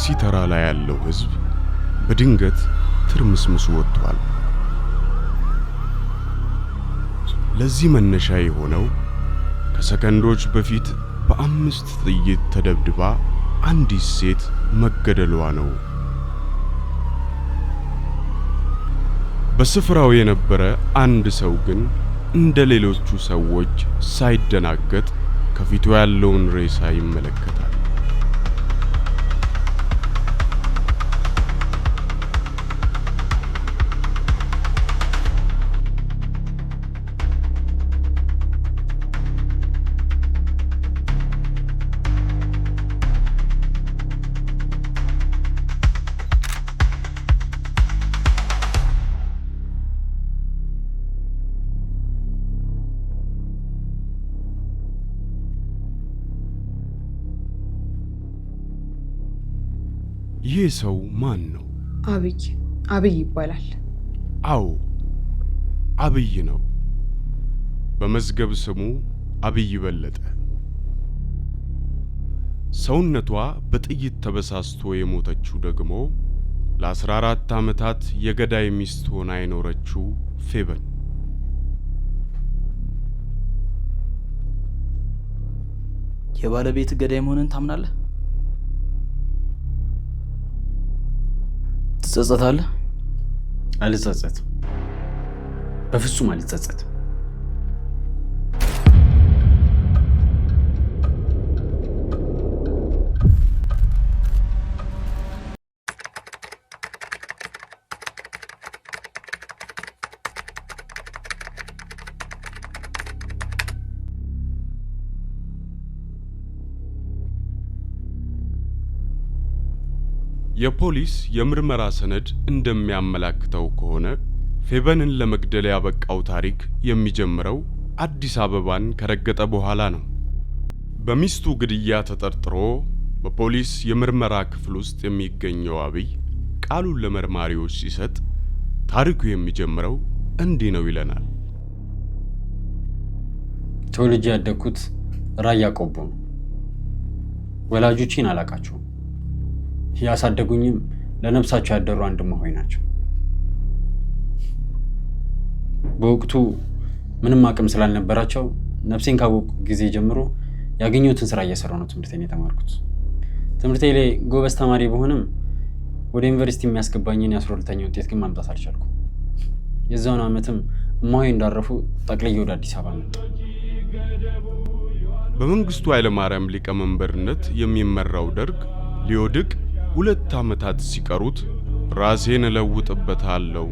ታክሲ ተራ ላይ ያለው ህዝብ በድንገት ትርምስምሱ ወጥቷል። ለዚህ መነሻ የሆነው ከሰከንዶች በፊት በ5 ጥይት ተደብድባ አንዲት ሴት መገደሏ ነው። በስፍራው የነበረ አንድ ሰው ግን እንደ ሌሎቹ ሰዎች ሳይደናገጥ ከፊቱ ያለውን ሬሳ ይመለከታል። ይህ ሰው ማን ነው? አብይ ይባላል። አዎ አብይ ነው። በመዝገብ ስሙ አብይ በለጠ። ሰውነቷ በጥይት ተበሳስቶ የሞተችው ደግሞ ለ14 ዓመታት የገዳይ ሚስት ሆና የኖረችው ፌበን። የባለቤት ገዳይ መሆንን ታምናለህ? ትጸጸታለህ? አልጸጸትም። በፍጹም አልጸጸትም። የፖሊስ የምርመራ ሰነድ እንደሚያመላክተው ከሆነ ፌበንን ለመግደል ያበቃው ታሪክ የሚጀምረው አዲስ አበባን ከረገጠ በኋላ ነው። በሚስቱ ግድያ ተጠርጥሮ በፖሊስ የምርመራ ክፍል ውስጥ የሚገኘው አብይ ቃሉን ለመርማሪዎች ሲሰጥ ታሪኩ የሚጀምረው እንዲህ ነው ይለናል። ተወልጄ ያደግኩት ራያ ቆቦ ነው። ወላጆቼን አላቃቸውም። ያሳደጉኝም ለነፍሳቸው ያደሩ ወንድሞቼ ናቸው። በወቅቱ ምንም አቅም ስላልነበራቸው ነፍሴን ካወቁ ጊዜ ጀምሮ ያገኘሁትን ስራ እየሰራሁ ነው ትምህርቴን የተማርኩት። ትምህርቴ ላይ ጎበዝ ተማሪ በሆንም ወደ ዩኒቨርሲቲ የሚያስገባኝን የ12ኛ ውጤት ግን ማምጣት አልቻልኩም። የዛውን ዓመትም እማሆይ እንዳረፉ ጠቅልዬ ወደ አዲስ አበባ መጣሁ። በመንግስቱ ኃይለማርያም ሊቀመንበርነት የሚመራው ደርግ ሊወድቅ 2 ዓመታት ሲቀሩት ራሴን እለውጥበታለሁ፣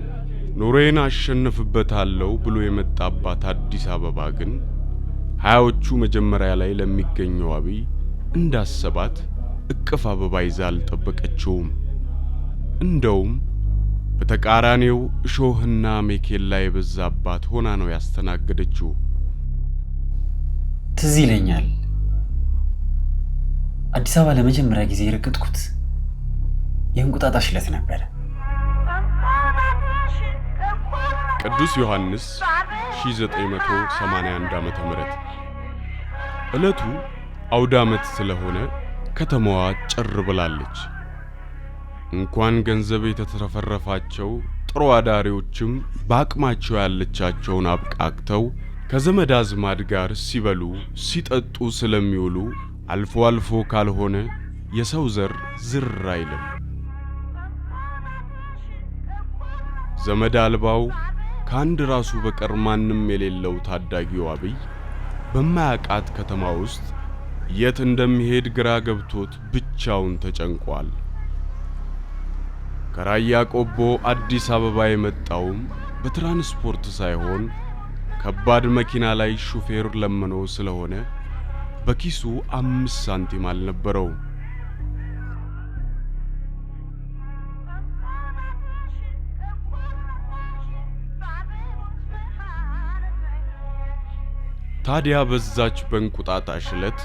ኑሮዬን አሸንፍበታለሁ ብሎ የመጣባት አዲስ አበባ ግን 20ዎቹ መጀመሪያ ላይ ለሚገኘው አብይ እንዳሰባት እቅፍ አበባ ይዛ አልጠበቀችውም። እንደውም በተቃራኒው እሾህና ሜኬላ የበዛባት ሆና ነው ያስተናገደችው። ትዝ ይለኛል አዲስ አበባ ለመጀመሪያ ጊዜ የረገጥኩት የእንቁጣጣሽ ዕለት ነበር። ቅዱስ ዮሐንስ 1981 ዓመተ ምህረት ዕለቱ አውደ ዓመት ስለሆነ ከተማዋ ጭር ብላለች። እንኳን ገንዘብ የተትረፈረፋቸው ጥሩ አዳሪዎችም በአቅማቸው ያለቻቸውን አብቃቅተው ከዘመድ አዝማድ ጋር ሲበሉ ሲጠጡ ስለሚውሉ አልፎ አልፎ ካልሆነ የሰው ዘር ዝር አይልም። ዘመድ አልባው ከአንድ ራሱ በቀር ማንም የሌለው ታዳጊው አብይ በማያውቃት ከተማ ውስጥ የት እንደሚሄድ ግራ ገብቶት ብቻውን ተጨንቋል። ከራያ ቆቦ አዲስ አበባ የመጣውም በትራንስፖርት ሳይሆን ከባድ መኪና ላይ ሹፌር ለምኖ ስለሆነ በኪሱ 5 ሳንቲም አልነበረውም። ታዲያ በዛች በእንቁጣጣሽ ዕለት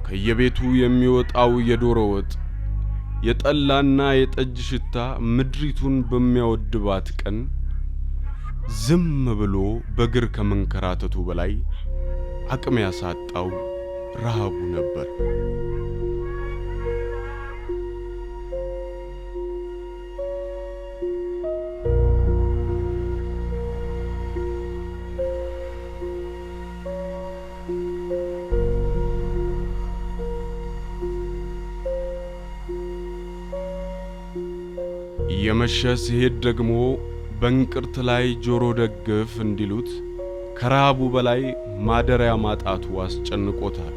ከየቤቱ የሚወጣው የዶሮ ወጥ የጠላና የጠጅ ሽታ ምድሪቱን በሚያወድባት ቀን ዝም ብሎ በእግር ከመንከራተቱ በላይ አቅም ያሳጣው ረሃቡ ነበር። እየመሸ ሲሄድ ደግሞ በእንቅርት ላይ ጆሮ ደግፍ እንዲሉት ከረሃቡ በላይ ማደሪያ ማጣቱ አስጨንቆታል።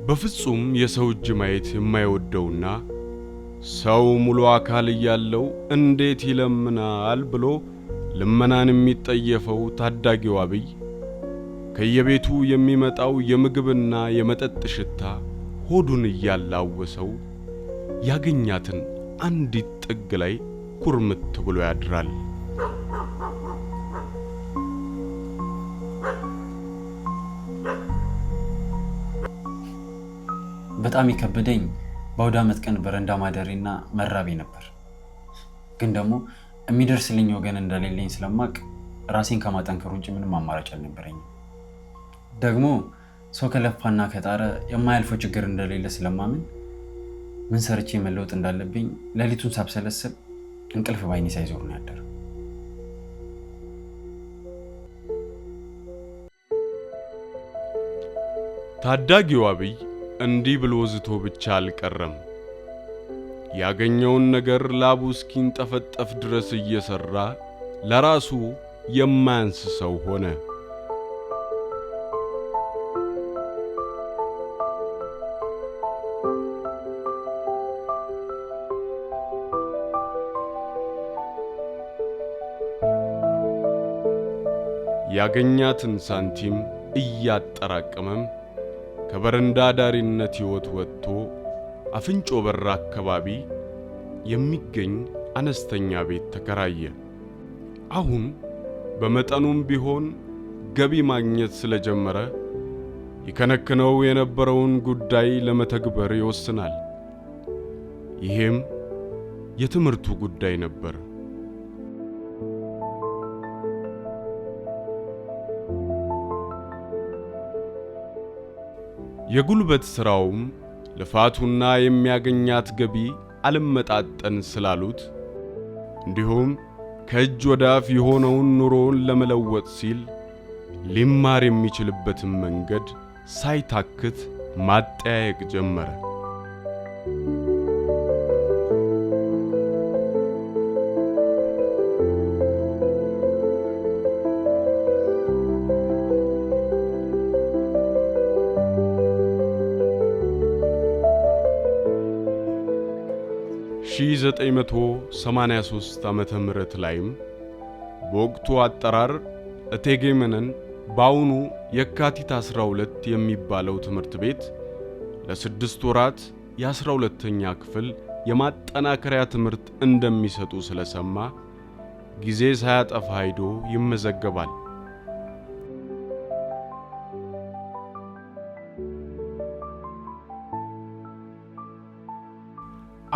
በፍጹም የሰው እጅ ማየት የማይወደውና ሰው ሙሉ አካል እያለው እንዴት ይለምናል ብሎ ልመናን የሚጠየፈው ታዳጊው አብይ ከየቤቱ የሚመጣው የምግብና የመጠጥ ሽታ ሆዱን እያላወሰው ያገኛትን አንዲት ጥግ ላይ ኩርምት ብሎ ያድራል። በጣም የከበደኝ በአውደ ዓመት ቀን በረንዳ ማደሬና መራቤ ነበር። ግን ደግሞ የሚደርስልኝ ወገን እንደሌለኝ ስለማቅ ራሴን ከማጠንከር ውጭ ምንም አማራጭ አልነበረኝም። ደግሞ ሰው ከለፋና ከጣረ የማያልፈው ችግር እንደሌለ ስለማምን ምን ሰርቼ መለወጥ እንዳለብኝ ሌሊቱን ሳብሰለስል እንቅልፍ ባይኔ ሳይዞር ነው ያደረው። ታዳጊው አብይ እንዲህ ብሎ ዝቶ ብቻ አልቀረም። ያገኘውን ነገር ላቡ እስኪንጠፈጠፍ ድረስ እየሰራ ለራሱ የማያንስ ሰው ሆነ። ያገኛትን ሳንቲም እያጠራቀመም ከበረንዳ ዳሪነት ሕይወት ወጥቶ አፍንጮ በር አካባቢ የሚገኝ አነስተኛ ቤት ተከራየ። አሁን በመጠኑም ቢሆን ገቢ ማግኘት ስለጀመረ ይከነክነው የነበረውን ጉዳይ ለመተግበር ይወስናል። ይሄም የትምህርቱ ጉዳይ ነበር። የጉልበት ሥራውም ልፋቱና የሚያገኛት ገቢ አልመጣጠን ስላሉት እንዲሁም ከእጅ ወደ አፍ የሆነውን ኑሮውን ለመለወጥ ሲል ሊማር የሚችልበትን መንገድ ሳይታክት ማጠያየቅ ጀመረ። ሺ983 ዓመተ ምህረት ላይም በወቅቱ አጠራር እቴጌ መነን በአሁኑ የካቲት 12 የሚባለው ትምህርት ቤት ለ6 ወራት የ12ኛ ክፍል የማጠናከሪያ ትምህርት እንደሚሰጡ ስለሰማ ጊዜ ሳያጠፋ ሄዶ ይመዘገባል።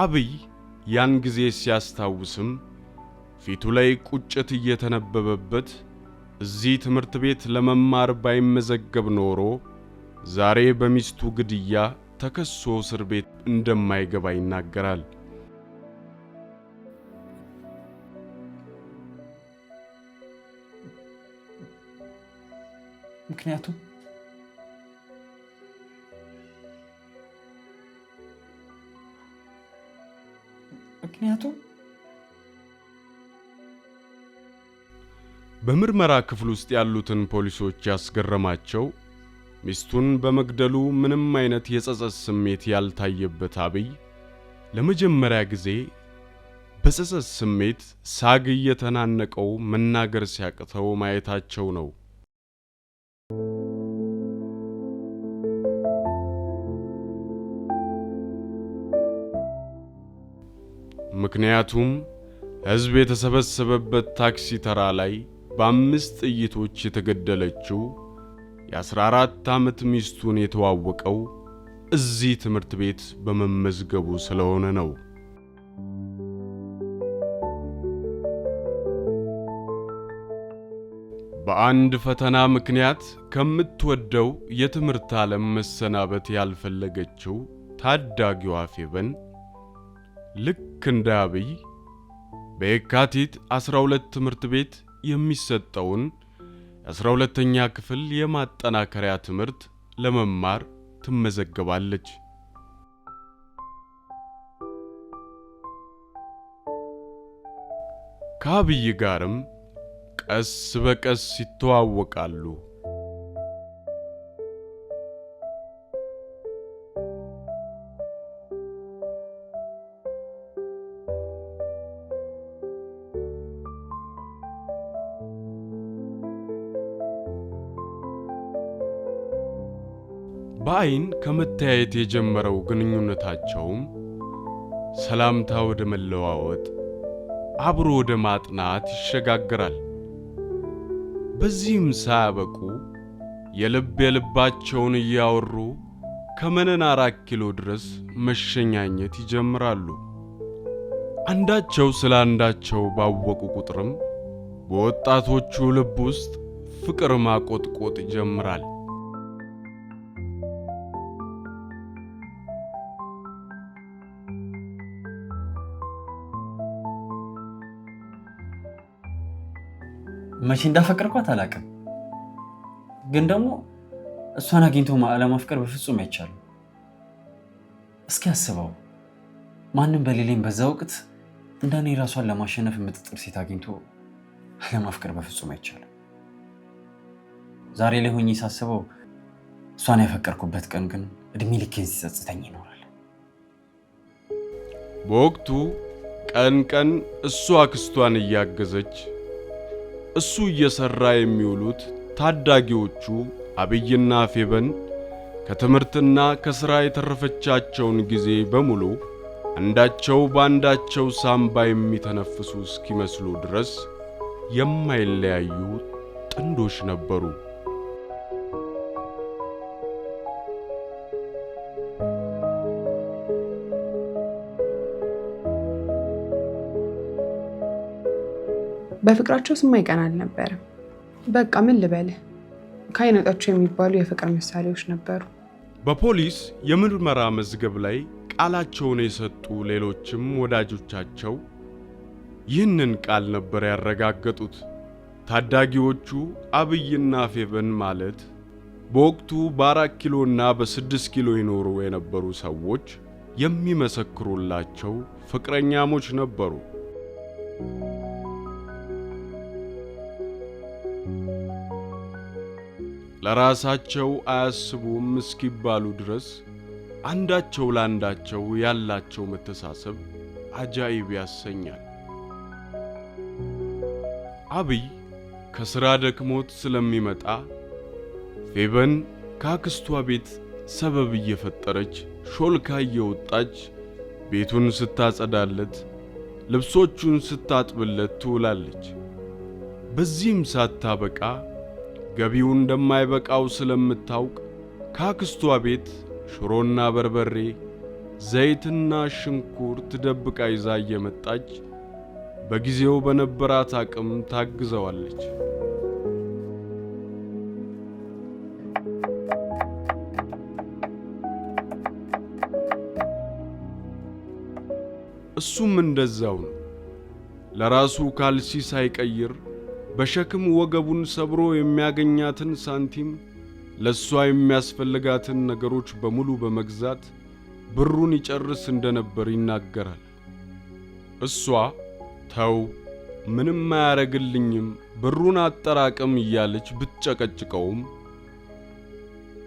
አብይ ያን ጊዜ ሲያስታውስም ፊቱ ላይ ቁጭት እየተነበበበት እዚህ ትምህርት ቤት ለመማር ባይመዘገብ ኖሮ ዛሬ በሚስቱ ግድያ ተከሶ እስር ቤት እንደማይገባ ይናገራል። ምክንያቱም በምርመራ ክፍል ውስጥ ያሉትን ፖሊሶች ያስገረማቸው ሚስቱን በመግደሉ ምንም አይነት የጸጸት ስሜት ያልታየበት አብይ ለመጀመሪያ ጊዜ በጸጸት ስሜት ሳግ እየተናነቀው መናገር ሲያቅተው ማየታቸው ነው። ምክንያቱም ሕዝብ የተሰበሰበበት ታክሲ ተራ ላይ በ5 ጥይቶች የተገደለችው የ14 ዓመት ሚስቱን የተዋወቀው እዚህ ትምህርት ቤት በመመዝገቡ ስለሆነ ነው። በአንድ ፈተና ምክንያት ከምትወደው የትምህርት ዓለም መሰናበት ያልፈለገችው ታዳጊዋ ፌበን ልክ እንደ አብይ በየካቲት 12 ትምህርት ቤት የሚሰጠውን የ12ኛ ክፍል የማጠናከሪያ ትምህርት ለመማር ትመዘገባለች። ከአብይ ጋርም ቀስ በቀስ ይተዋወቃሉ። በአይን ከመተያየት የጀመረው ግንኙነታቸውም ሰላምታ ወደ መለዋወጥ አብሮ ወደ ማጥናት ይሸጋግራል። በዚህም ሳያበቁ የልባቸውን እያወሩ ከመነን 4 ኪሎ ድረስ መሸኛኘት ይጀምራሉ። አንዳቸው ስለ አንዳቸው ባወቁ ቁጥርም በወጣቶቹ ልብ ውስጥ ፍቅር ማቆጥቆጥ ይጀምራል። መቼ እንዳፈቀርኳት አላውቅም፣ ግን ደግሞ እሷን አግኝቶ አለማፍቀር በፍጹም አይቻልም። እስኪ አስበው፣ ማንም በሌለኝ በዛ ወቅት እንደኔ ራሷን ለማሸነፍ የምትጥር ሴት አግኝቶ አለማፍቀር በፍጹም አይቻልም። ዛሬ ላይ ሆኜ ሳስበው እሷን ያፈቀርኩበት ቀን ግን እድሜ ልኬን ሲጸጽተኝ ይኖራል። በወቅቱ ቀን ቀን እሷ አክስቷን እያገዘች እሱ እየሰራ የሚውሉት ታዳጊዎቹ አብይና ፌበን ከትምህርትና ከሥራ የተረፈቻቸውን ጊዜ በሙሉ አንዳቸው በአንዳቸው ሳምባ የሚተነፍሱ እስኪመስሉ ድረስ የማይለያዩ ጥንዶች ነበሩ። በፍቅራቸው ስማይቀን አልነበረም። በቃ ምን ልበልህ፣ ከአይነጣቸው የሚባሉ የፍቅር ምሳሌዎች ነበሩ። በፖሊስ የምርመራ መዝገብ ላይ ቃላቸውን የሰጡ ሌሎችም ወዳጆቻቸው ይህንን ቃል ነበር ያረጋገጡት። ታዳጊዎቹ አብይና ፌበን ማለት በወቅቱ በ4 ኪሎና በ6 ኪሎ ይኖሩ የነበሩ ሰዎች የሚመሰክሩላቸው ፍቅረኛሞች ነበሩ። ለራሳቸው አያስቡም እስኪባሉ ድረስ አንዳቸው ለአንዳቸው ያላቸው መተሳሰብ አጃኢብ ያሰኛል። አብይ ከሥራ ደክሞት ስለሚመጣ ፌበን ከአክስቷ ቤት ሰበብ እየፈጠረች ሾልካ እየወጣች ቤቱን ስታጸዳለት፣ ልብሶቹን ስታጥብለት ትውላለች። በዚህም ሳታበቃ ገቢው እንደማይበቃው ስለምታውቅ ከአክስቷ ቤት ሽሮና በርበሬ፣ ዘይትና ሽንኩርት ደብቃ ይዛ እየመጣች በጊዜው በነበራት አቅም ታግዘዋለች። እሱም እንደዛው ነው። ለራሱ ካልሲ ሳይቀይር በሸክም ወገቡን ሰብሮ የሚያገኛትን ሳንቲም ለሷ የሚያስፈልጋትን ነገሮች በሙሉ በመግዛት ብሩን ይጨርስ እንደነበር ይናገራል። እሷ ተው ምንም አያረግልኝም ብሩን አጠራቅም እያለች ብትጨቀጭቀውም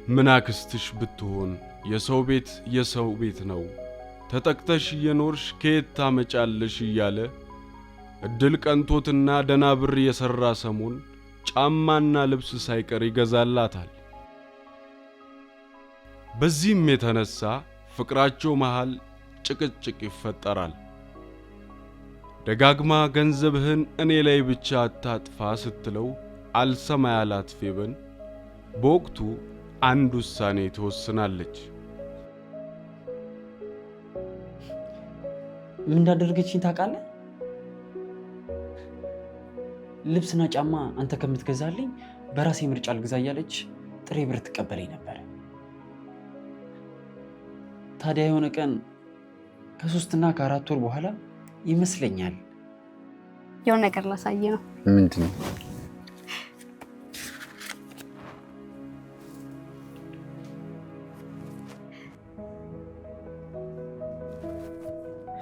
ምን አክስትሽ ብትሆን የሰው ቤት ነው፣ ተጠቅተሽ እየኖርሽ ከየት ታመጫለሽ እያለ እድል ቀንቶትና ደና ብር የሰራ ሰሞን ጫማና ልብስ ሳይቀር ይገዛላታል። በዚህም የተነሳ ፍቅራቸው መሃል ጭቅጭቅ ይፈጠራል። ደጋግማ ገንዘብህን እኔ ላይ ብቻ አታጥፋ ስትለው አልሰማ ያላት ፌበን በወቅቱ አንድ ውሳኔ ትወስናለች። ምን እንዳደረገችኝ ታውቃለህ? ልብስና ጫማ አንተ ከምትገዛልኝ በራሴ ምርጫ አልገዛ እያለች ጥሬ ብር ትቀበለኝ ነበር። ታዲያ የሆነ ቀን ከ3 እና ከ4 ወር በኋላ ይመስለኛል የሆነ ነገር ላሳየ ነው። ምንድነው?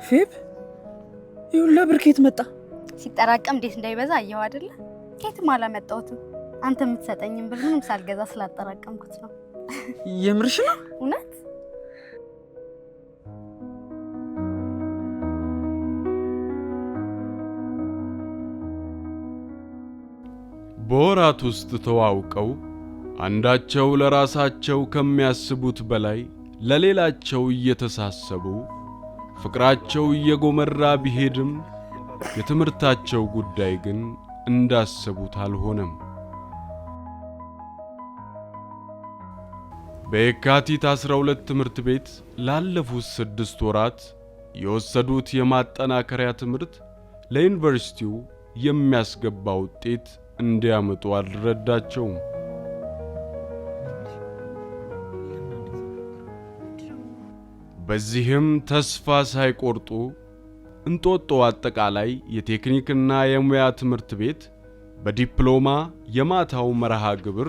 ፌብ ይሁላ ብርኬት መጣ ሲጠራቀም እንዴት እንዳይበዛ አየው አይደለ? ከየትም አላመጣሁትም። አንተ የምትሰጠኝም ብር ምንም ሳልገዛ ስላጠራቀምኩት ነው። የምርሽ ነው? እውነት? በወራት ውስጥ ተዋውቀው አንዳቸው ለራሳቸው ከሚያስቡት በላይ ለሌላቸው እየተሳሰቡ ፍቅራቸው እየጎመራ ቢሄድም የትምህርታቸው ጉዳይ ግን እንዳሰቡት አልሆነም። በየካቲት 12 ትምህርት ቤት ላለፉት 6 ወራት የወሰዱት የማጠናከሪያ ትምህርት ለዩኒቨርሲቲው የሚያስገባ ውጤት እንዲያመጡ አልረዳቸውም። በዚህም ተስፋ ሳይቆርጡ እንጦጦ አጠቃላይ የቴክኒክና የሙያ ትምህርት ቤት በዲፕሎማ የማታው መርሃ ግብር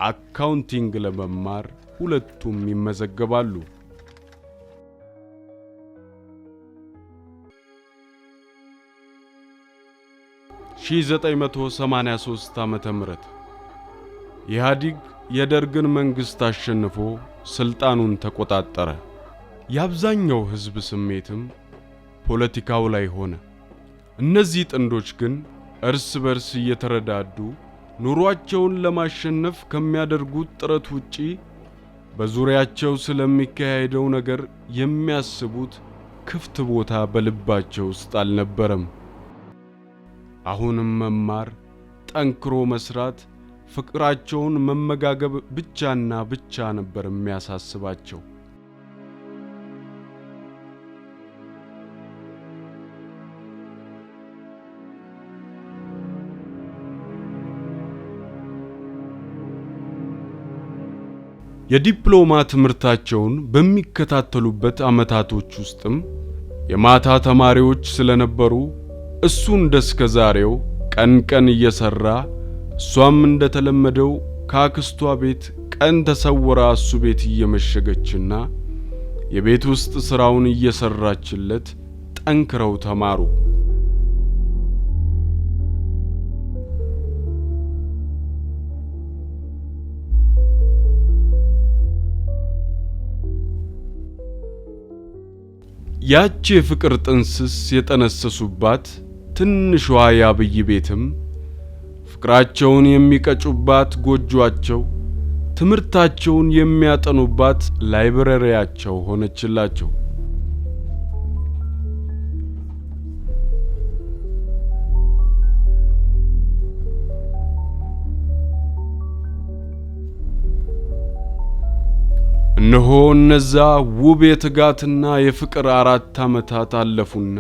አካውንቲንግ ለመማር ሁለቱም ይመዘገባሉ። ሺ983 ዓመተ ምህረት ኢህአዲግ የደርግን መንግስት አሸንፎ ስልጣኑን ተቆጣጠረ። የአብዛኛው ህዝብ ስሜትም ፖለቲካው ላይ ሆነ። እነዚህ ጥንዶች ግን እርስ በርስ እየተረዳዱ ኑሯቸውን ለማሸነፍ ከሚያደርጉት ጥረት ውጪ በዙሪያቸው ስለሚካሄደው ነገር የሚያስቡት ክፍት ቦታ በልባቸው ውስጥ አልነበረም። አሁንም መማር፣ ጠንክሮ መስራት፣ ፍቅራቸውን መመጋገብ ብቻና ብቻ ነበር የሚያሳስባቸው። የዲፕሎማ ትምህርታቸውን በሚከታተሉበት ዓመታቶች ውስጥም የማታ ተማሪዎች ስለነበሩ እሱ እንደስከ ዛሬው ቀን ቀን እየሰራ እሷም እንደተለመደው ከአክስቷ ቤት ቀን ተሰውራ እሱ ቤት እየመሸገችና የቤት ውስጥ ስራውን እየሰራችለት ጠንክረው ተማሩ። ያቺ የፍቅር ጥንስስ የጠነሰሱባት ትንሿ የአብይ ቤትም ፍቅራቸውን የሚቀጩባት ጎጆአቸው፣ ትምህርታቸውን የሚያጠኑባት ላይብረሪያቸው ሆነችላቸው። እነሆ እነዛ ውብ የትጋትና የፍቅር 4 ዓመታት አለፉና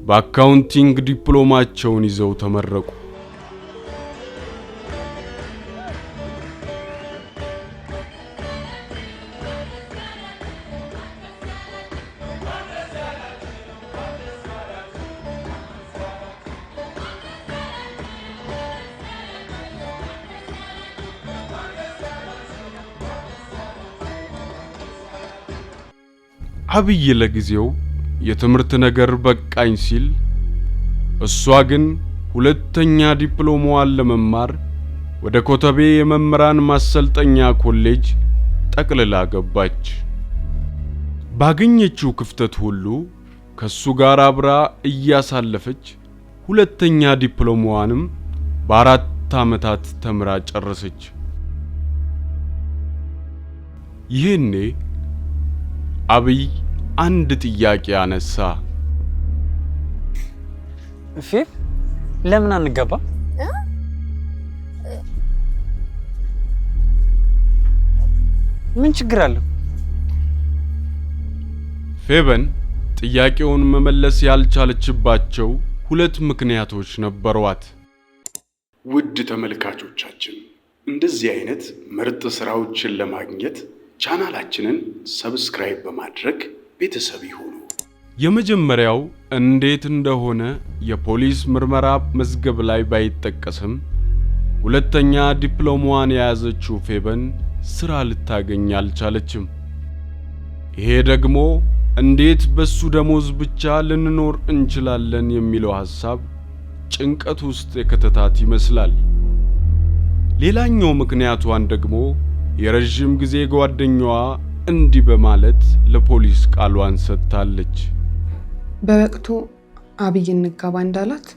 በአካውንቲንግ ዲፕሎማቸውን ይዘው ተመረቁ። አብይ ለጊዜው የትምህርት ነገር በቃኝ ሲል፣ እሷ ግን ሁለተኛ ዲፕሎማዋን ለመማር ወደ ኮተቤ የመምህራን ማሰልጠኛ ኮሌጅ ጠቅልላ ገባች። ባገኘችው ክፍተት ሁሉ ከሱ ጋር አብራ እያሳለፈች ሁለተኛ ዲፕሎማዋንም በ4 ዓመታት ተምራ ጨረሰች። ይህኔ አብይ አንድ ጥያቄ አነሳ። ፌብ ለምን አንገባ? ምን ችግር አለው? ፌበን ጥያቄውን መመለስ ያልቻለችባቸው 2 ምክንያቶች ነበሯት። ውድ ተመልካቾቻችን እንደዚህ አይነት ምርጥ ስራዎችን ለማግኘት ቻናላችንን ሰብስክራይብ በማድረግ ቤተሰብ ይሁኑ። የመጀመሪያው እንዴት እንደሆነ የፖሊስ ምርመራ መዝገብ ላይ ባይጠቀስም ሁለተኛ ዲፕሎማዋን የያዘችው ፌበን ስራ ልታገኝ አልቻለችም። ይሄ ደግሞ እንዴት በሱ ደሞዝ ብቻ ልንኖር እንችላለን የሚለው ሐሳብ ጭንቀት ውስጥ የከተታት ይመስላል። ሌላኛው ምክንያቷን ደግሞ የረጅም ጊዜ ጓደኛዋ እንዲህ በማለት ለፖሊስ ቃሏን ሰጥታለች። በወቅቱ አብይ እንጋባ እንዳላት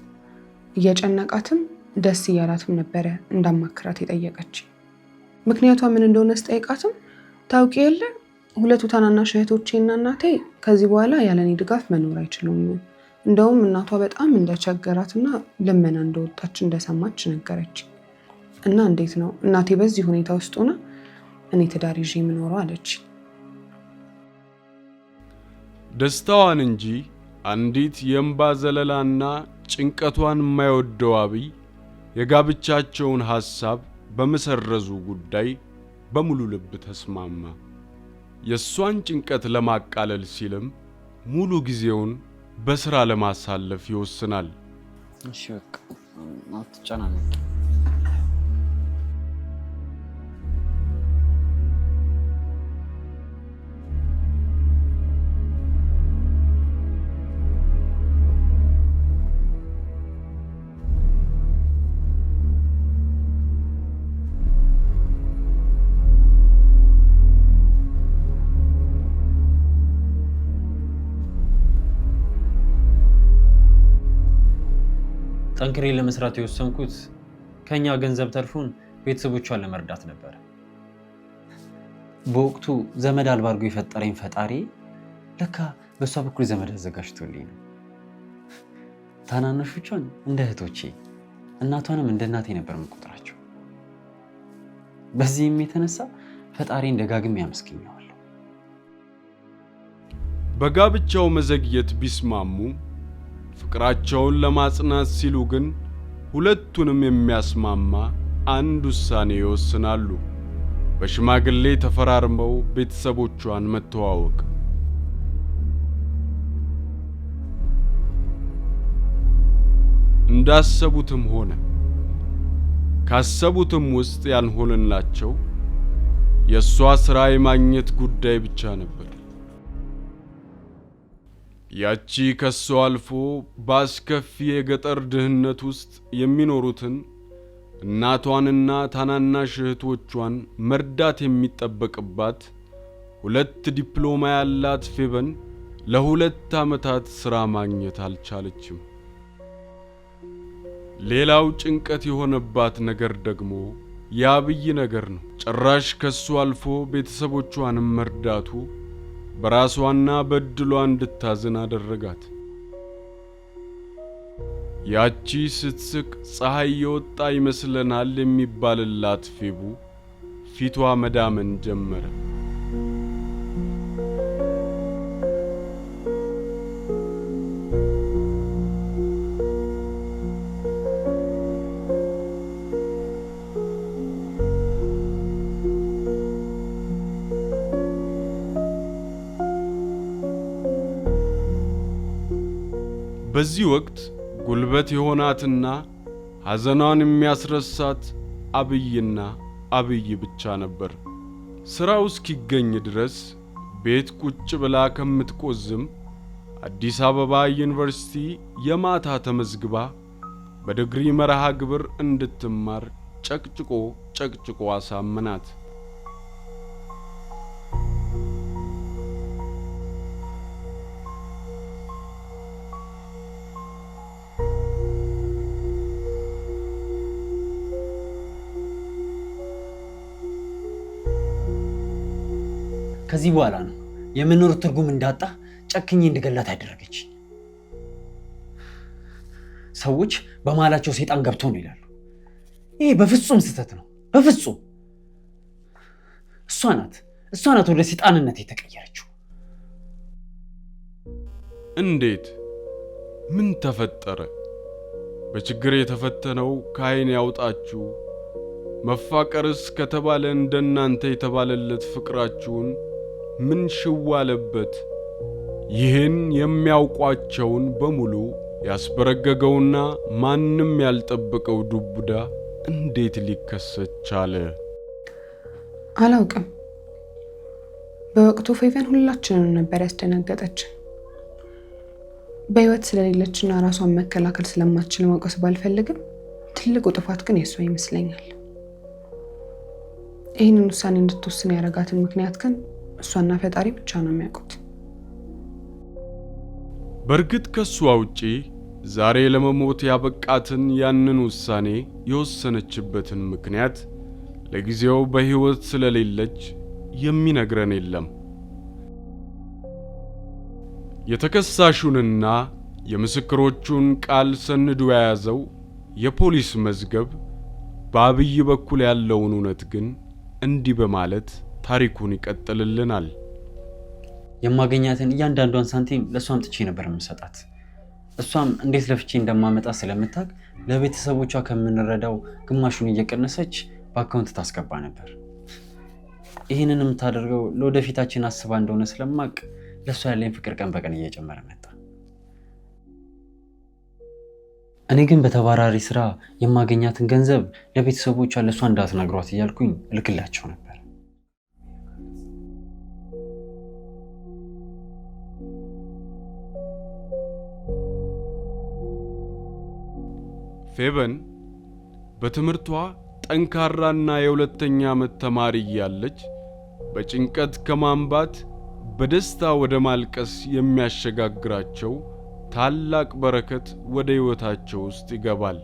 እየጨነቃትም ደስ እያላትም ነበረ እንዳማክራት የጠየቀች። ምክንያቷ ምን እንደሆነ ስጠይቃትም ታውቂ የለ ሁለቱ ታናናሽ እህቶቼና እናቴ ከዚህ በኋላ ያለኔ ድጋፍ መኖር አይችሉም። እንደውም እናቷ በጣም እንደቸገራትና ልመና እንደወጣች እንደሰማች ነገረች። እና እንዴት ነው እናቴ በዚህ ሁኔታ ውስጥ ሆና እኔ ትዳር ይዤ የምኖረው አለች። ደስታዋን እንጂ አንዲት የእንባ ዘለላና ጭንቀቷን የማይወደው አብይ የጋብቻቸውን ሐሳብ በመሰረዙ ጉዳይ በሙሉ ልብ ተስማማ። የሷን ጭንቀት ለማቃለል ሲልም ሙሉ ጊዜውን በስራ ለማሳለፍ ይወስናል። እሺ በቃ አትጨናነቂ። ጠንክሬ ለመስራት የወሰንኩት ከኛ ገንዘብ ተርፎን ቤተሰቦቿን ለመርዳት ነበር። በወቅቱ ዘመድ አልባ አድርጎ የፈጠረኝ ፈጣሪ ለካ በሷ በኩል ዘመድ አዘጋጅቶልኝ ነው። ታናናሾቿን እንደ እህቶቼ፣ እናቷንም እንደ እናቴ ነበር የምቆጥራቸው። በዚህም የተነሳ ፈጣሪን ደጋግሜ አመስግኘዋለሁ። በጋብቻው መዘግየት ቢስማሙ ፍቅራቸውን ለማጽናት ሲሉ ግን ሁለቱንም የሚያስማማ አንድ ውሳኔ ይወስናሉ። በሽማግሌ ተፈራርመው ቤተሰቦቿን መተዋወቅ። እንዳሰቡትም ሆነ። ካሰቡትም ውስጥ ያልሆነላቸው የሷ ስራ የማግኘት ጉዳይ ብቻ ነበር። ያቺ ከሷ አልፎ በአስከፊ የገጠር ድህነት ውስጥ የሚኖሩትን እናቷንና ታናናሽ እህቶቿን መርዳት የሚጠበቅባት 2 ዲፕሎማ ያላት ፌበን ለ2 ዓመታት ሥራ ማግኘት አልቻለችም። ሌላው ጭንቀት የሆነባት ነገር ደግሞ የአብይ ነገር ነው። ጭራሽ ከሱ አልፎ ቤተሰቦቿንም መርዳቱ በራሷና በእድሏ እንድታዝን አደረጋት። ያቺ ስትስቅ ፀሐይ የወጣ ይመስለናል የሚባልላት ፌቡ ፊቷ መዳመን ጀመረ። በዚህ ወቅት ጉልበት የሆናትና ሐዘኗን የሚያስረሳት አብይና አብይ ብቻ ነበር። ስራው እስኪገኝ ድረስ ቤት ቁጭ ብላ ከምትቆዝም አዲስ አበባ ዩኒቨርሲቲ የማታ ተመዝግባ በዲግሪ መርሃ ግብር እንድትማር ጨቅጭቆ አሳመናት። ከዚህ በኋላ ነው የመኖር ትርጉም እንዳጣ ጨክኜ እንድገላት ያደረገች። ሰዎች በመሃላቸው ሰይጣን ገብቶ ነው ይላሉ። ይሄ በፍጹም ስህተት ነው። በፍጹም እሷ ናት ወደ ሰይጣንነት የተቀየረችው። እንዴት? ምን ተፈጠረ? በችግር የተፈተነው ከዓይን ያውጣችሁ። መፋቀርስ ከተባለ እንደናንተ የተባለለት ፍቅራችሁን ምን ሽዋለበት? ይህን የሚያውቋቸውን በሙሉ ያስበረገገውና ማንም ያልጠበቀው ዱብዳ እንዴት ሊከሰት ቻለ? አላውቅም። በወቅቱ ፌቨን ሁላችንን ነበር ያስደነገጠችን። በህይወት ስለሌለችና ራሷን መከላከል ስለማትችል መውቀስ ባልፈልግም ትልቁ ጥፋት ግን የሷ ይመስለኛል። ይህንን ውሳኔ እንድትወስን ያደረጋትን ምክንያት ግን እሷና ፈጣሪ ብቻ ነው የሚያውቁት። በእርግጥ ከሷ ውጪ ዛሬ ለመሞት ያበቃትን ያንን ውሳኔ የወሰነችበትን ምክንያት ለጊዜው በህይወት ስለሌለች የሚነግረን የለም። የተከሳሹንና የምስክሮቹን ቃል ሰንዶ የያዘው የፖሊስ መዝገብ በአብይ በኩል ያለውን እውነት ግን እንዲህ በማለት ታሪኩን ይቀጥልልናል። የማገኛትን እያንዳንዷን ሳንቲም ለሷ አምጥቼ ነበር የምሰጣት። እሷም እንዴት ለፍቼ እንደማመጣ ስለምታውቅ ለቤተሰቦቿ ከምንረዳው ግማሹን እየቀነሰች በአካውንት ታስገባ ነበር። ይህንን የምታደርገው ለወደፊታችን አስባ እንደሆነ ስለማቅ ለሷ ያለኝ ፍቅር ቀን በቀን እየጨመረ መጣ። እኔ ግን በተባራሪ ስራ የማገኛትን ገንዘብ ለቤተሰቦቿ ለሷ እንዳትነግሯት እያልኩኝ እልክላቸው ነበር። ፌቨን በትምህርቷ ጠንካራና የሁለተኛ ዓመት ተማሪ እያለች በጭንቀት ከማንባት በደስታ ወደ ማልቀስ የሚያሸጋግራቸው ታላቅ በረከት ወደ ህይወታቸው ውስጥ ይገባል።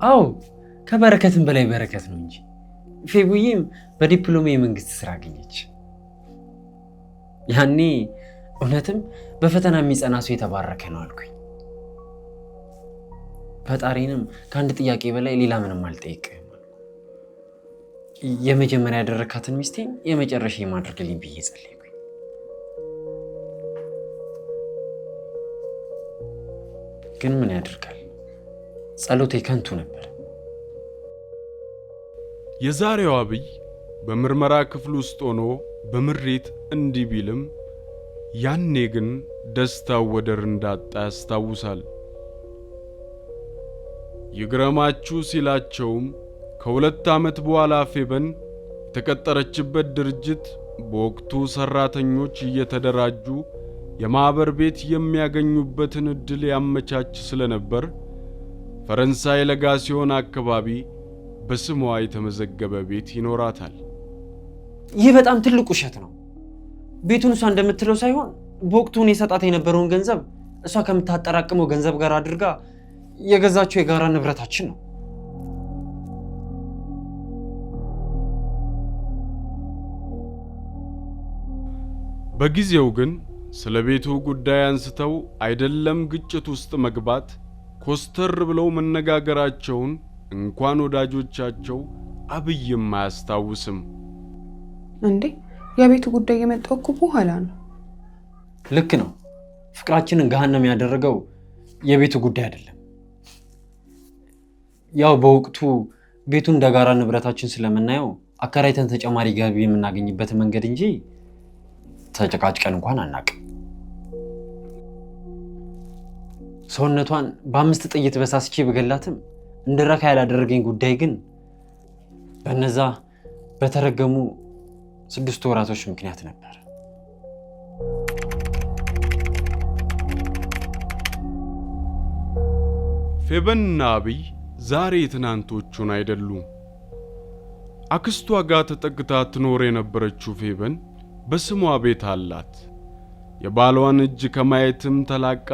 አዎ ከበረከትም በላይ በረከት ነው እንጂ። ፌቡዬም በዲፕሎማ የመንግስት ስራ አገኘች። ያኔ እውነትም በፈተና የሚጸና ሰው የተባረከ ነው አልኩኝ። ፈጣሪንም ከአንድ ጥያቄ በላይ ሌላ ምንም አልጠይቅም። የመጀመሪያ ያደረካትን ሚስቴን የመጨረሻ የማድረግልኝ ብዬ ጸለይኩኝ። ግን ምን ያደርጋል ጸሎቴ ከንቱ ነበር። የዛሬው አብይ በምርመራ ክፍል ውስጥ ሆኖ በምሬት እንዲህ ቢልም ያኔ ግን ደስታው ወደር እንዳጣ ያስታውሳል። ይግረማችሁ ሲላቸውም ከ2 ዓመት በኋላ ፌቨን የተቀጠረችበት ድርጅት በወቅቱ ሰራተኞች እየተደራጁ የማህበር ቤት የሚያገኙበትን እድል ያመቻች ስለነበር ፈረንሳይ ለጋሲዮን አካባቢ በስሟ የተመዘገበ ቤት ይኖራታል። ይህ በጣም ትልቅ ውሸት ነው። ቤቱን እሷ እንደምትለው ሳይሆን በወቅቱ እኔ ሰጣት የነበረውን ገንዘብ እሷ ከምታጠራቅመው ገንዘብ ጋር አድርጋ የገዛቸው የጋራ ንብረታችን ነው። በጊዜው ግን ስለ ቤቱ ጉዳይ አንስተው አይደለም ግጭት ውስጥ መግባት ኮስተር ብለው መነጋገራቸውን እንኳን ወዳጆቻቸው አብይም አያስታውስም። እንዴ የቤቱ ጉዳይ የመጣው እኮ በኋላ ነው። ልክ ነው። ፍቅራችንን ገሃነም ያደረገው የቤቱ ጉዳይ አይደለም። ያው በወቅቱ ቤቱን እንደ ጋራ ንብረታችን ስለምናየው አከራይተን ተጨማሪ ገቢ የምናገኝበት መንገድ እንጂ ተጨቃጭቀን እንኳን አናውቅም። ሰውነቷን በ5 ጥይት በሳስቼ በገላትም እንድረካ ያላደረገኝ ጉዳይ ግን በነዛ በተረገሙ 6 ወራቶች ምክንያት ነበር። ፌቨንና አብይ ዛሬ ትናንቶቹን አይደሉም። አክስቷ ጋር ተጠግታ ትኖር የነበረችው ፌቨን በስሟ ቤት አላት። የባሏን እጅ ከማየትም ተላቃ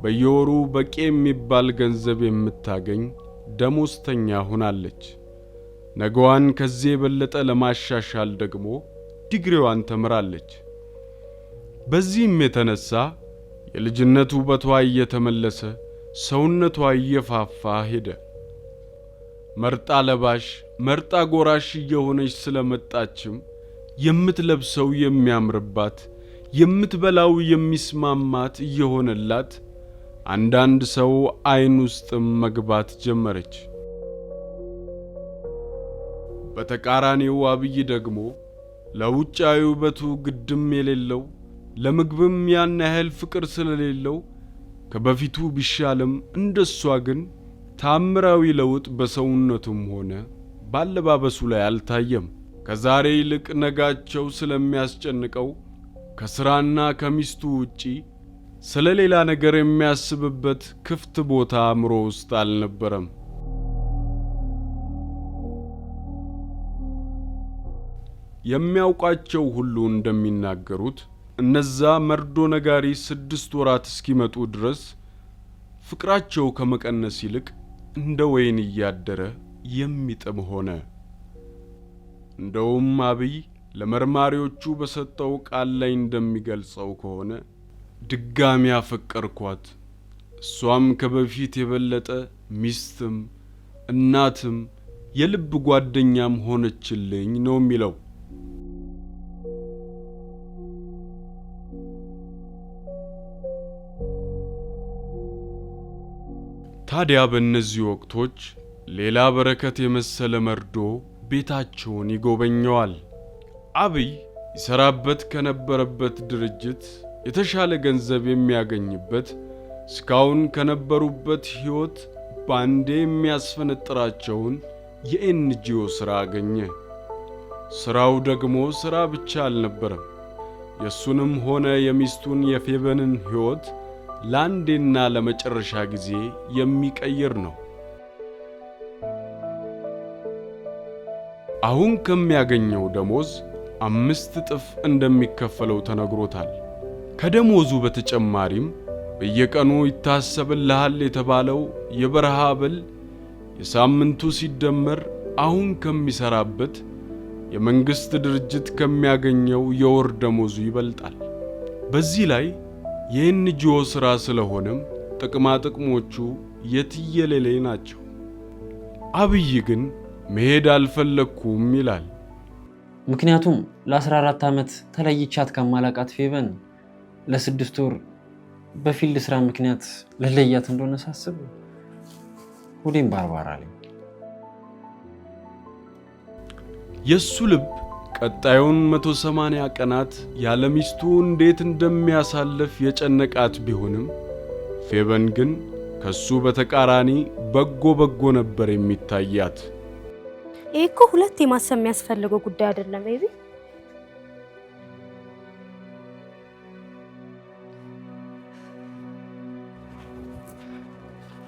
በየወሩ በቂ የሚባል ገንዘብ የምታገኝ ደሞዝተኛ ሆናለች። ነገዋን ከዚህ የበለጠ ለማሻሻል ደግሞ ዲግሪዋን ተምራለች። በዚህም የተነሳ የልጅነት ውበቷ እየተመለሰ ሰውነቷ እየፋፋ ሄደ። መርጣ ለባሽ መርጣ ጎራሽ እየሆነች ስለመጣችም የምትለብሰው የሚያምርባት የምትበላው የሚስማማት እየሆነላት አንዳንድ ሰው አይን ውስጥም መግባት ጀመረች። በተቃራኒው አብይ ደግሞ ለውጫዊ ውበቱ ግድም የሌለው ለምግብም ያን ያህል ፍቅር ስለሌለው ከበፊቱ ቢሻልም እንደሷ ግን ታምራዊ ለውጥ በሰውነቱም ሆነ ባለባበሱ ላይ አልታየም። ከዛሬ ይልቅ ነጋቸው ስለሚያስጨንቀው ከስራና ከሚስቱ ውጪ ስለሌላ ነገር የሚያስብበት ክፍት ቦታ አእምሮ ውስጥ አልነበረም። የሚያውቃቸው ሁሉ እንደሚናገሩት እነዛ መርዶ ነጋሪ 6 ወራት እስኪመጡ ድረስ ፍቅራቸው ከመቀነስ ይልቅ እንደ ወይን እያደረ የሚጥም ሆነ። እንደውም አብይ ለመርማሪዎቹ በሰጠው ቃል ላይ እንደሚገልጸው ከሆነ ድጋሚ አፈቀርኳት፣ እሷም ከበፊት የበለጠ ሚስትም እናትም የልብ ጓደኛም ሆነችልኝ ነው የሚለው። ታዲያ በእነዚህ ወቅቶች ሌላ በረከት የመሰለ መርዶ ቤታቸውን ይጎበኘዋል። አብይ ይሰራበት ከነበረበት ድርጅት የተሻለ ገንዘብ የሚያገኝበት እስካሁን ከነበሩበት ህይወት ባንዴ የሚያስፈነጥራቸውን የኤንጂኦ ስራ አገኘ። ስራው ደግሞ ስራ ብቻ አልነበረም። የሱንም ሆነ የሚስቱን የፌበንን ህይወት ለአንዴና ለመጨረሻ ጊዜ የሚቀይር ነው። አሁን ከሚያገኘው ደሞዝ 5 እጥፍ እንደሚከፈለው ተነግሮታል። ከደሞዙ በተጨማሪም በየቀኑ ይታሰብልሃል የተባለው የበረሃ ብል የሳምንቱ ሲደመር አሁን ከሚሰራበት የመንግስት ድርጅት ከሚያገኘው የወር ደሞዙ ይበልጣል። በዚህ ላይ የኤንጂኦ ስራ ስለሆነም ጥቅማ ጥቅሞቹ የትየለሌ ናቸው። አብይ ግን መሄድ አልፈለኩም ይላል። ምክንያቱም ለ14 ዓመት ተለይቻት ከማላቃት ፌበን ለ6 ወር በፊልድ ስራ ምክንያት ለለያት እንደሆነ ሳስብ ሁሌም ባርባራ ላይ የሱ ልብ ቀጣዩን 180 ቀናት ያለ ሚስቱ እንዴት እንደሚያሳልፍ የጨነቃት ቢሆንም ፌበን ግን ከሱ በተቃራኒ በጎ ነበር የሚታያት። ይሄ እኮ ሁለት የማሰብ የሚያስፈልገው ጉዳይ አይደለም ቤቢ።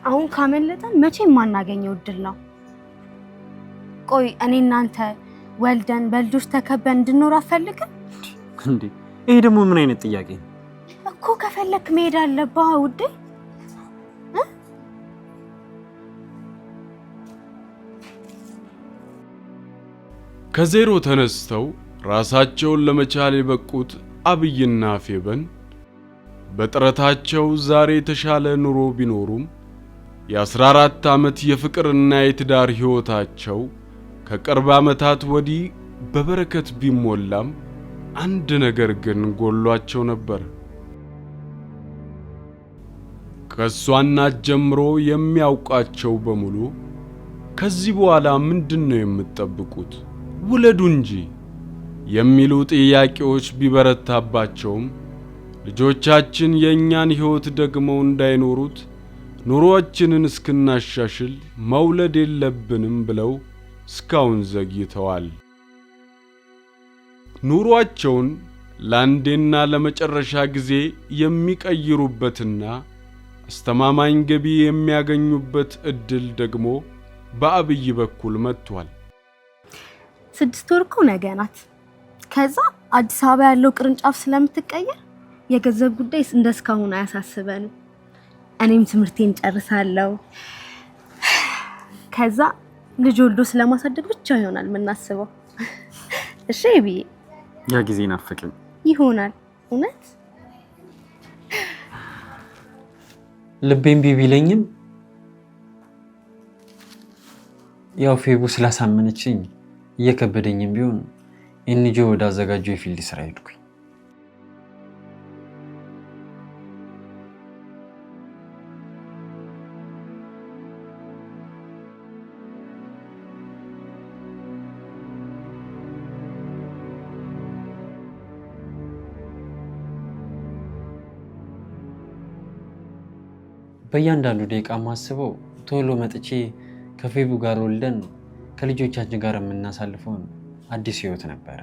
አሁን ካመለጠን መቼም ማናገኘው እድል ነው። ቆይ እኔ እናንተ ወልደን በልጆች ተከበን እንድንኖር አፈልግም እንዴ? ይሄ ደግሞ ምን አይነት ጥያቄ ነው እኮ? ከፈለክ መሄድ አለብህ ውዴ። ከዜሮ ተነስተው ራሳቸውን ለመቻል የበቁት አብይና ፌበን በጥረታቸው ዛሬ የተሻለ ኑሮ ቢኖሩም የ14 ዓመት የፍቅርና የትዳር ህይወታቸው ከቅርብ ዓመታት ወዲህ በበረከት ቢሞላም አንድ ነገር ግን ጎሏቸው ነበር። ከሷና ጀምሮ የሚያውቃቸው በሙሉ ከዚህ በኋላ ምንድነው የምትጠብቁት? ውለዱ እንጂ የሚሉ ጥያቄዎች ቢበረታባቸውም ልጆቻችን የኛን ህይወት ደግመው እንዳይኖሩት ኑሮአችንን እስክናሻሽል መውለድ የለብንም ብለው እስካሁን ዘግይተዋል። ኑሮአቸውን ለአንዴና ለመጨረሻ ጊዜ የሚቀይሩበትና አስተማማኝ ገቢ የሚያገኙበት እድል ደግሞ በአብይ በኩል መጥቷል። 6 ወር እኮ ነገ ናት። ከዛ አዲስ አበባ ያለው ቅርንጫፍ ስለምትቀየር የገንዘብ ጉዳይ እንደስካሁን አያሳስበንም። እኔም ትምህርቴን ጨርሳለሁ። ከዛ ልጅ ወልዶ ስለማሳደግ ብቻ ይሆናል የምናስበው። እሺ ቤቢ፣ ያ ጊዜ ናፈቀኝ። ይሆናል እውነት። ልቤም ቢቢለኝም ያው ፌቡ ስላሳመነችኝ እየከበደኝም ቢሆን ኤንጂኦ ወደ አዘጋጀው የፊልድ ስራ ሄድኩኝ። በእያንዳንዱ ደቂቃ ማስበው ቶሎ መጥቼ ከፌቡ ጋር ወልደን ከልጆቻችን ጋር የምናሳልፈውን አዲስ ህይወት ነበረ።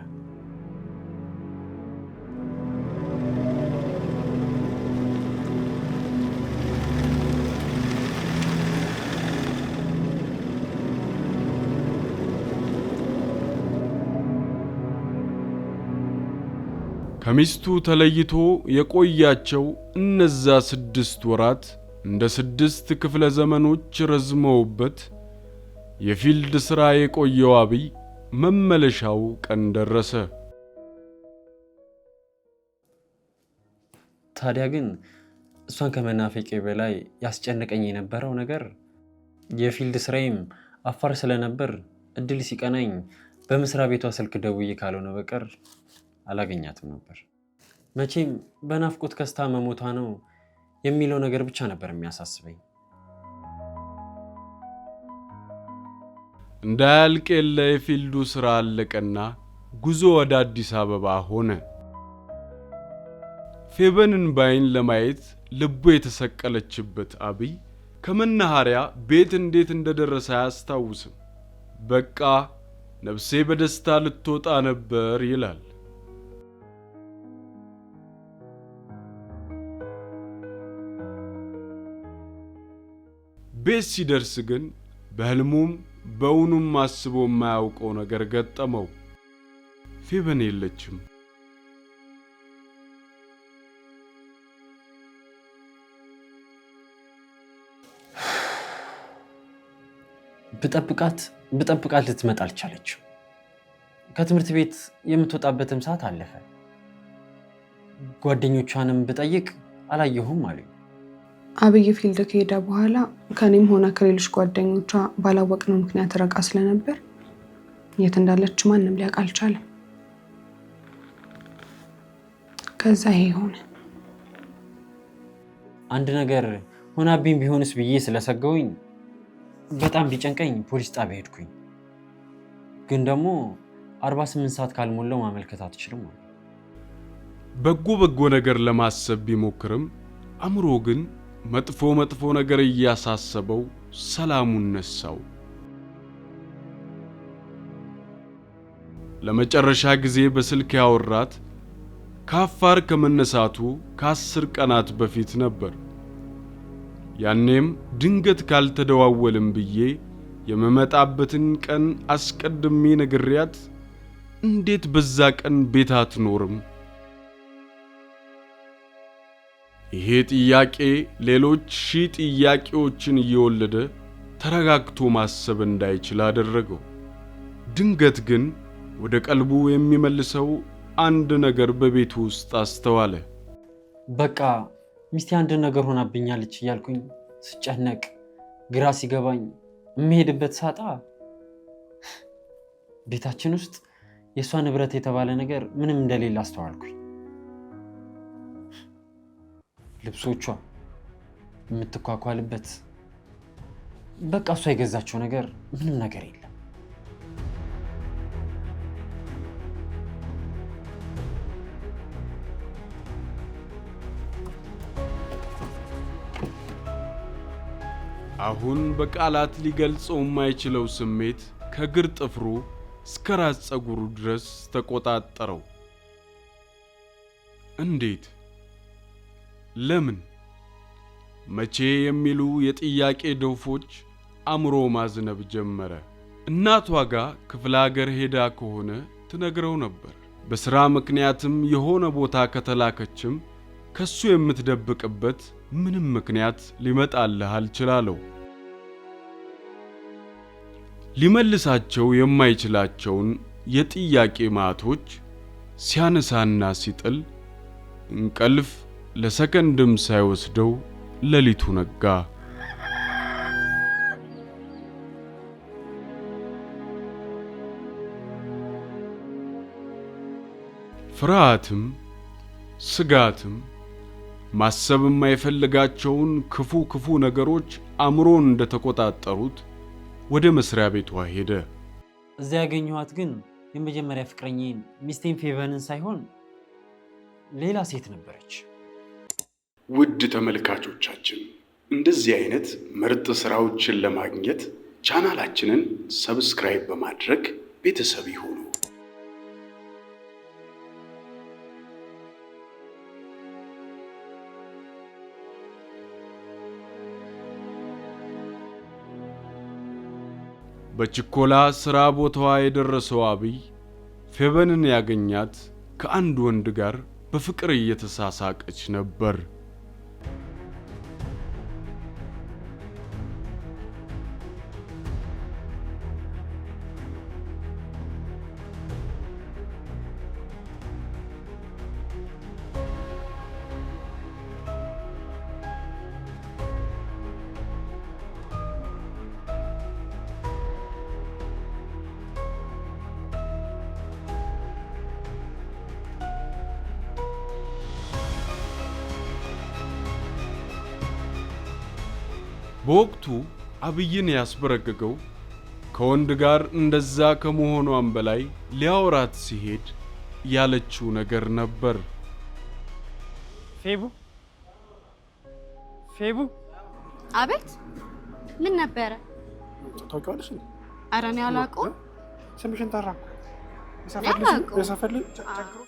ከሚስቱ ተለይቶ የቆያቸው እነዛ 6 ወራት እንደ 6 ክፍለ ዘመኖች ረዝመውበት የፊልድ ሥራ የቆየው አብይ መመለሻው ቀን ደረሰ። ታዲያ ግን እሷን ከመናፈቄ በላይ ያስጨነቀኝ የነበረው ነገር የፊልድ ስራዬም አፋር ስለነበር እድል ሲቀናኝ በመስሪያ ቤቷ ስልክ ደውዬ ካልሆነ በቀር አላገኛትም ነበር። መቼም በናፍቆት ከስታ መሞቷ ነው የሚለው ነገር ብቻ ነበር የሚያሳስበኝ። እንዳያልቅ የለ የፊልዱ ሥራ አለቀና ጉዞ ወደ አዲስ አበባ ሆነ። ፌበንን ባይን ለማየት ልቡ የተሰቀለችበት አብይ ከመናኸሪያ ቤት እንዴት እንደደረሰ አያስታውስም። በቃ ነፍሴ በደስታ ልትወጣ ነበር ይላል። ቤት ሲደርስ ግን በህልሙም በእውኑም አስቦ የማያውቀው ነገር ገጠመው። ፌበን የለችም። ብጠብቃት ልትመጣ አልቻለችም። ከትምህርት ቤት የምትወጣበትም ሰዓት አለፈ። ጓደኞቿንም ብጠይቅ አላየሁም አሉኝ። አብይ ፊልድ ከሄደ በኋላ ከኔም ሆነ ከሌሎች ጓደኞቿ ባላወቅነው ምክንያት ረቃ ስለነበር የት እንዳለች ማንም ሊያውቅ አልቻለም። ከዛ ይሄ ሆነ። አንድ ነገር ሆናብኝ ቢሆንስ ብዬ ስለሰገውኝ በጣም ቢጨንቀኝ ፖሊስ ጣቢያ ሄድኩኝ። ግን ደግሞ 48 ሰዓት ካልሞላው ማመልከት አትችልም አለ። በጎ ነገር ለማሰብ ቢሞክርም አእምሮ ግን መጥፎ ነገር እያሳሰበው ሰላሙን ነሳው። ለመጨረሻ ጊዜ በስልክ ያወራት ከአፋር ከመነሳቱ ከ10 ቀናት በፊት ነበር። ያኔም ድንገት ካልተደዋወልም ብዬ የመመጣበትን ቀን አስቀድሜ ነግሬያት እንዴት በዛ ቀን ቤት አትኖርም? ይሄ ጥያቄ ሌሎች 1000 ጥያቄዎችን እየወለደ ተረጋግቶ ማሰብ እንዳይችል አደረገው። ድንገት ግን ወደ ቀልቡ የሚመልሰው አንድ ነገር በቤቱ ውስጥ አስተዋለ። በቃ ሚስቴ አንድ ነገር ሆናብኛለች እያልኩኝ ስጨነቅ ግራ ሲገባኝ የምሄድበት ሳጣ ቤታችን ውስጥ የሷ ንብረት የተባለ ነገር ምንም እንደሌለ አስተዋልኩኝ። ልብሶቿ፣ የምትኳኳልበት፣ በቃ እሷ የገዛቸው ነገር ምንም ነገር የለም። አሁን በቃላት ሊገልጸው የማይችለው ስሜት ከግር ጥፍሩ እስከ ራስ ፀጉሩ ድረስ ተቆጣጠረው። እንዴት? ለምን? መቼ? የሚሉ የጥያቄ ዶፎች አእምሮ ማዝነብ ጀመረ። እናቷ ጋር ክፍለ ሀገር ሄዳ ከሆነ ትነግረው ነበር። በሥራ ምክንያትም የሆነ ቦታ ከተላከችም ከሱ የምትደብቅበት ምንም ምክንያት ሊመጣልህ አልችላለው። ሊመልሳቸው የማይችላቸውን የጥያቄ ማቶች ሲያነሳና ሲጥል እንቅልፍ ለሰከንድም ሳይወስደው ሌሊቱ ነጋ። ፍርሃትም ስጋትም ማሰብ የማይፈልጋቸውን ክፉ ነገሮች አእምሮን እንደተቆጣጠሩት ወደ መስሪያ ቤቷ ሄደ። እዚያ ያገኘኋት ግን የመጀመሪያ ፍቅረኛዬን ሚስቴን ፌቨንን ሳይሆን ሌላ ሴት ነበረች። ውድ ተመልካቾቻችን እንደዚህ አይነት ምርጥ ስራዎችን ለማግኘት ቻናላችንን ሰብስክራይብ በማድረግ ቤተሰብ ይሁኑ። በችኮላ ስራ ቦታዋ የደረሰው አብይ ፌበንን ያገኛት ከአንድ ወንድ ጋር በፍቅር እየተሳሳቀች ነበር። በወቅቱ አብይን ያስበረገገው ከወንድ ጋር እንደዛ ከመሆኗም በላይ ሊያወራት ሲሄድ ያለችው ነገር ነበር። ፌቡ አቤት፣ ምን ነበረ? ታውቂዋለሽ? ኧረ እኔ አላውቀውም። ስምሽን ጠራ። አላውቀውም። የሰፈር ልጅ ቸግሮ